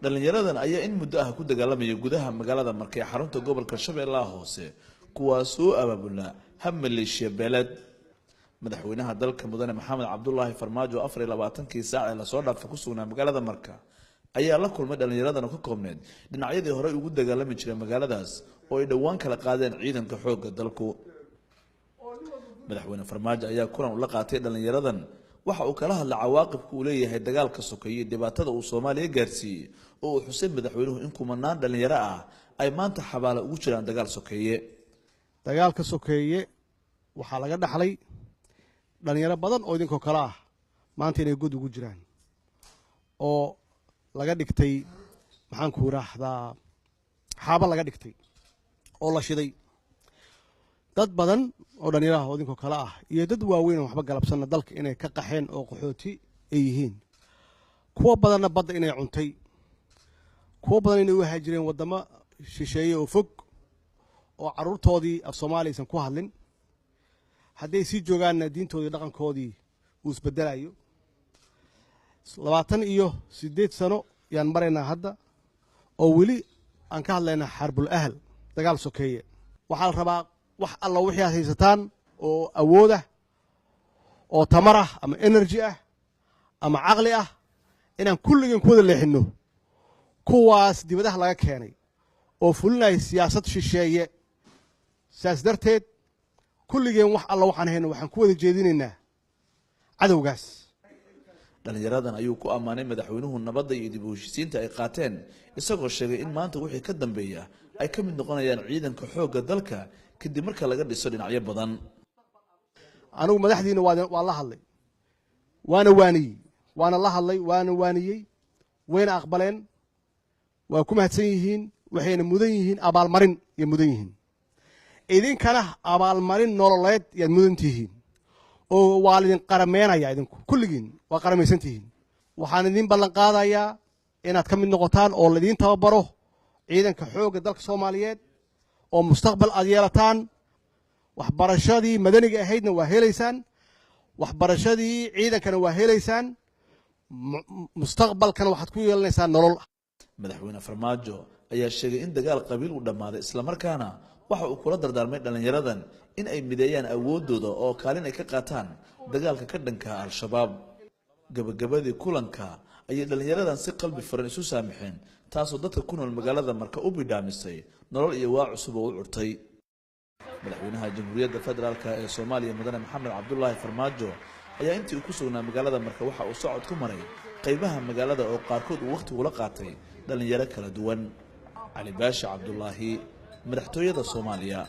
dhalinyaradan ayaa in muddo ah ku dagaalamaya gudaha magaalada Marka ee xarunta gobolka Shabeellaha Hoose kuwaas oo abaabula hab maleeshiya beelad madaxweynaha dalka mudane Maxamed Cabdullaahi Farmaajo 24kii saac ee la soo dhaafay ku sugnaa magaalada Marka ayaa la kulmay dhalinyaradan oo ka koobneed dhinacyadii hore ugu dagaalami jiray magaaladaas oo ay dhawaan kala qaadeen ciidanka xoogga dalku madaxweyne Farmaajo ayaa kulan u la qaatay dhalinyaradan waxa uu kala hadlay cawaaqibka uu leeyahay dagaalka sokeeye dhibaatada uu Soomaaliya gaarsiiyay oo uu xusay madaxweynuhu in kumanaan dhalinyaro ah ay maanta xabaalo ugu jiraan dagaalka sokeeye waxa laga dhaxlay dhalinyaro badan oo idinkoo kala ah maanta inay god ugu jiraan oo laga dhigtay maxaan ku raahdaa xaaba laga dhigtay oo la shiday dad badan oo dhalinyaro oo idinkoo kala ah iyo dad waaweyn oo waxba galabsan dalka inay ka qaxeen oo qaxooti ay yihiin kuwa badanna badda inay cuntay kuwa badan inay u haajireen wadamo shisheeye oo fog oo caruurtoodii af Soomaaliya aysan ku hadlin hadday sii joogaanna diintoodii dhaqankoodii uu isbedelayo 28 sano yaan maraynaa hadda oo weli aan ka hadlaynaa xarbul ahl dagaal sokeeye waxaa la rabaa wax alla wixii aad haysataan oo awood ah oo tamar ah ama energy ah ama caqli ah inaan kulligeen ku wada leexino kuwaas dibadaha laga keenay oo fulinay siyaasad shisheeye saas darteed kulligeen wax alla waxaan hayno waxaan ku wada jeedinaynaa cadowgaas dhalinyaradan ayuu ku amaanay madaxweynuhu nabadda iyo dib u heshiisiinta ay qaateen isagoo sheegay in maanta wixii ka dambeeya ay ka mid noqonayaan ciidanka xoogga dalka kadib marka laga dhiso dhinacyo badan anigu madaxdiina waa la hadlay waana la hadlay waana waaniyey wayna aqbaleen waa ku mahadsan yihiin waxayna mudan yihiin abaalmarin iyo mudan yihiin idinkana abaalmarin nololeed yaad mudan tihiin oo waa idin qarameenaya idinku kulligiin waa qaramaysan tihiin waxaan idin ballan qaadayaa inaad ka mid noqotaan oo la idin tababaro ciidanka xoogga dalka Soomaaliyeed oo mustaqbal aad yeelataan waxbarashadii madaniga ahaydna waa helaysaan waxbarashadii ciidankana waa helaysaan mustaqbalkana waxaad ku yeelanaysaan nolol madaxweyne Farmaajo ayaa sheegay in dagaal qabiil uu dhamaaday isla markaana waxa uu kula dardaarmay dhalinyaradan in ay mideeyaan awoodooda oo kaalin ay ka qaataan dagaalka ka dhanka al-shabaab gabagabadii kulanka ayay dhalinyaradan si qalbi furan isu saamixeen taasoo dadka ku nool magaalada Marka u bidhaamisay nolol iyo waa cusub oo u curtay madaxweynaha jamhuuriyadda federaalka ee Soomaaliya mudane Maxamed Cabdullaahi Farmaajo ayaa intii uu ku sugnaa magaalada Marka waxa uu socod ku maray qaybaha magaalada oo qaarkood uu waqti ula qaatay dhalinyaro kala duwan Ali Baashi Cabdullaahi madaxtooyada Soomaaliya.